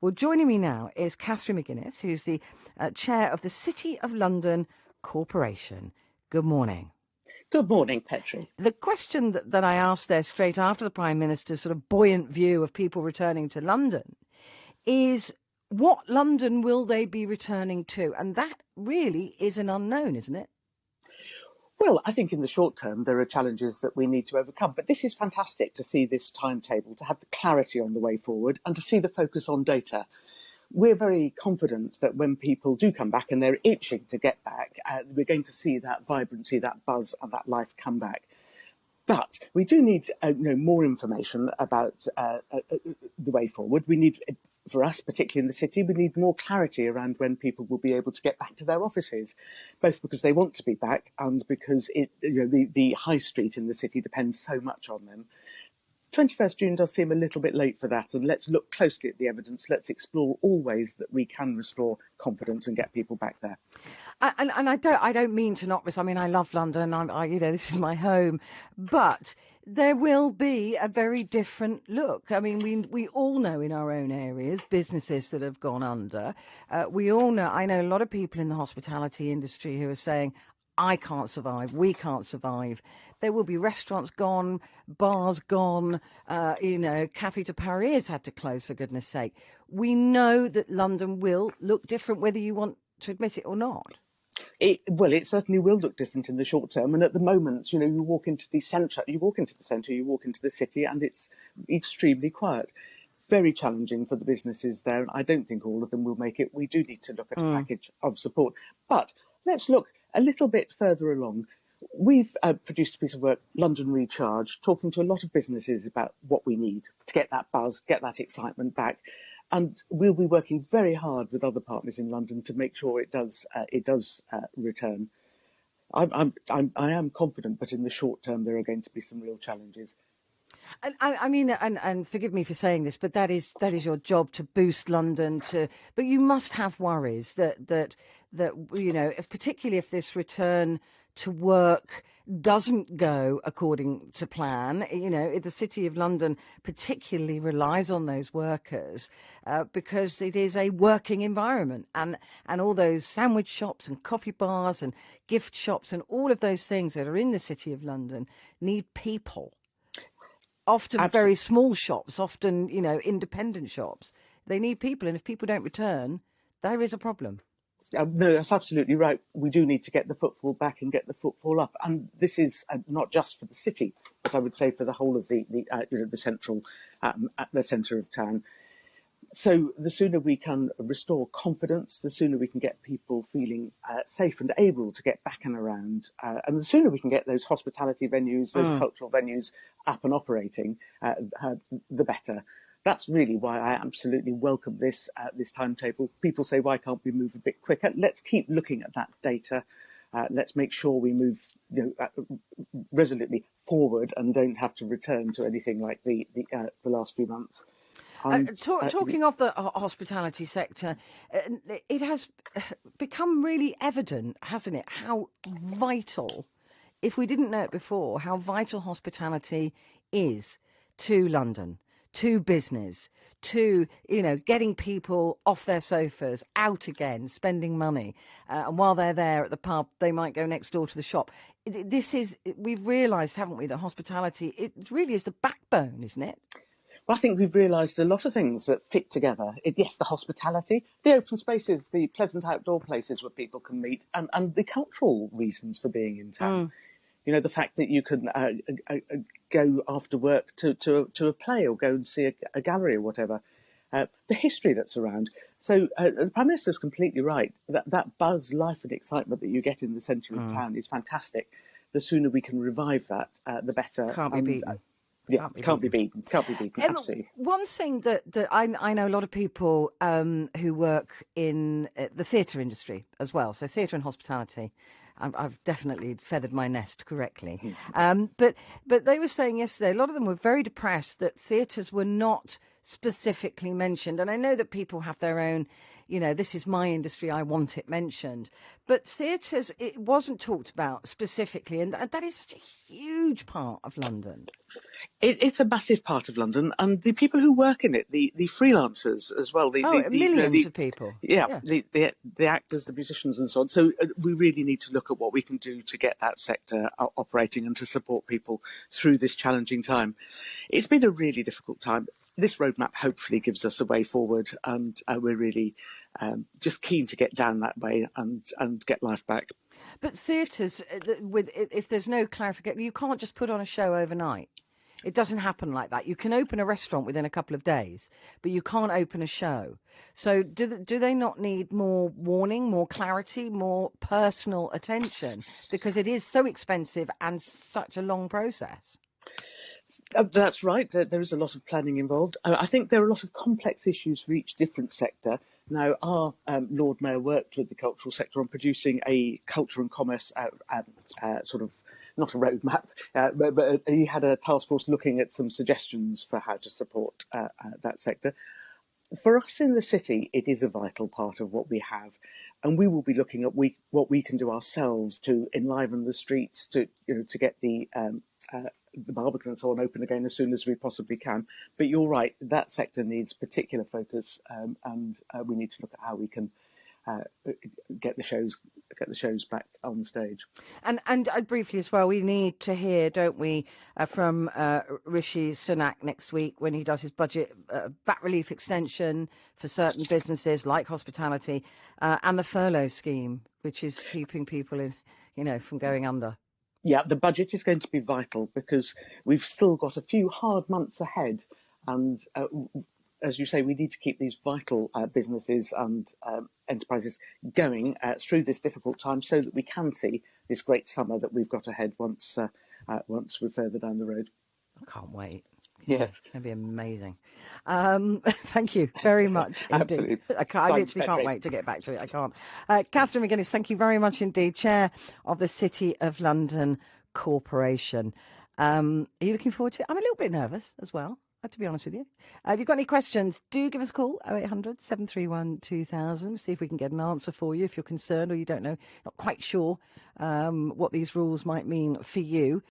Well, joining me now is Petrie McGuinness, who's the chair of the City of London Corporation. Good morning. Good morning, Petrie. The question that I asked there straight after the Prime Minister's sort of buoyant view of people returning to London is, what London will they be returning to? And that really is an unknown, isn't it? Well, I think in the short term there are challenges that we need to overcome, but this is fantastic to see this timetable, to have the clarity on the way forward and to see the focus on data. We're very confident that when people do come back and they're itching to get back, we're going to see that vibrancy, that buzz and that life come back. But we do need more information about the way forward. We need, for us, particularly in the city, we need more clarity around when people will be able to get back to their offices, both because they want to be back and because the high street in the city depends so much on them. 21st June does seem a little bit late for that, and let's look closely at the evidence. Let's explore all ways that we can restore confidence and get people back there. And I don't mean to not. I mean, I love London. This is my home, but there will be a very different look. I mean, we all know in our own areas businesses that have gone under. We all know. I know a lot of people in the hospitality industry who are saying, I can't survive, we can't survive. There will be restaurants gone, bars gone, Café de Paris has had to close, for goodness sake. We know that London will look different, whether you want to admit it or not. It certainly will look different in the short term. And at the moment, you walk into the centre, you walk into the city, and it's extremely quiet. Very challenging for the businesses there. And I don't think all of them will make it. We do need to look at a package of support. But let's look a little bit further along. We've produced a piece of work, London Recharge, talking to a lot of businesses about what we need to get that buzz, get that excitement back. And we'll be working very hard with other partners in London to make sure it does return. I am confident, but in the short term there are going to be some real challenges. And I mean, and forgive me for saying this, but that is your job, to boost London. But you must have worries that particularly if this return to work doesn't go according to plan. The City of London particularly relies on those workers because it is a working environment, and all those sandwich shops and coffee bars and gift shops and all of those things that are in the City of London need people. Often Absolutely. Very small shops, often, independent shops. They need people, and if people don't return, there is a problem. No, that's absolutely right. We do need to get the footfall back and get the footfall up. And this is not just for the city, but I would say for the whole of the central, at the centre of town. So the sooner we can restore confidence, the sooner we can get people feeling safe and able to get back and around, and the sooner we can get those hospitality venues, those cultural venues up and operating, the better. That's really why I absolutely welcome this timetable. People say, why can't we move a bit quicker? Let's keep looking at that data. Let's make sure we move resolutely forward and don't have to return to anything like the last few months. Talking of the hospitality sector, it has become really evident, hasn't it, how vital, if we didn't know it before, how vital hospitality is to London, to business, to, getting people off their sofas, out again, spending money. And while they're there at the pub, they might go next door to the shop. We've realised, haven't we, that hospitality, it really is the backbone, isn't it? Well, I think we've realised a lot of things that fit together. Yes, the hospitality, the open spaces, the pleasant outdoor places where people can meet, and the cultural reasons for being in town. The fact that you can go after work to a play or go and see a gallery or whatever. The history that's around. So the Prime Minister's completely right. That buzz, life and excitement that you get in the centre of town is fantastic. The sooner we can revive that, the better. Can't be beaten. Can't be beaten. Absolutely. One thing that I know a lot of people who work in the theatre industry as well, so theatre and hospitality. I've definitely feathered my nest correctly. But they were saying yesterday, a lot of them were very depressed that theatres were not specifically mentioned. And I know that people have their own, this is my industry, I want it mentioned. But theatres, it wasn't talked about specifically, and that is such a huge part of London. It's a massive part of London, and the people who work in it, the freelancers as well, Millions of people. Yeah. The actors, the musicians, and so on. So we really need to look at what we can do to get that sector operating and to support people through this challenging time. It's been a really difficult time. This roadmap hopefully gives us a way forward, and we're really just keen to get down that way and get life back. But theatres, if there's no clarification, you can't just put on a show overnight. It doesn't happen like that. You can open a restaurant within a couple of days, but you can't open a show. So do they not need more warning, more clarity, more personal attention? Because it is so expensive and such a long process. That's right. There is a lot of planning involved. I think there are a lot of complex issues for each different sector. Now, our Lord Mayor worked with the cultural sector on producing a culture and commerce sort of, not a roadmap, but he had a task force looking at some suggestions for how to support that sector. For us in the city, it is a vital part of what we have, and we will be looking at what we can do ourselves to enliven the streets, to get the Barbican and so on open again as soon as we possibly can. But you're right, that sector needs particular focus, and we need to look at how we can get the shows back on the stage. And briefly as well, we need to hear, don't we, from Rishi Sunak next week when he does his budget VAT relief extension for certain businesses like hospitality, and the furlough scheme, which is keeping people from going under. Yeah, the budget is going to be vital because we've still got a few hard months ahead, and as you say, we need to keep these vital businesses and enterprises going through this difficult time so that we can see this great summer that we've got ahead once we're further down the road. I can't wait. Yes. It's going to be amazing. Thank you very much indeed. Absolutely. I literally can't wait to get back to it. I can't. Catherine McGuinness, thank you very much indeed, Chair of the City of London Corporation. Are you looking forward to it? I'm a little bit nervous as well, to be honest with you. If you've got any questions, do give us a call, 0800 731 2000. See if we can get an answer for you if you're concerned or you don't know, not quite sure what these rules might mean for you.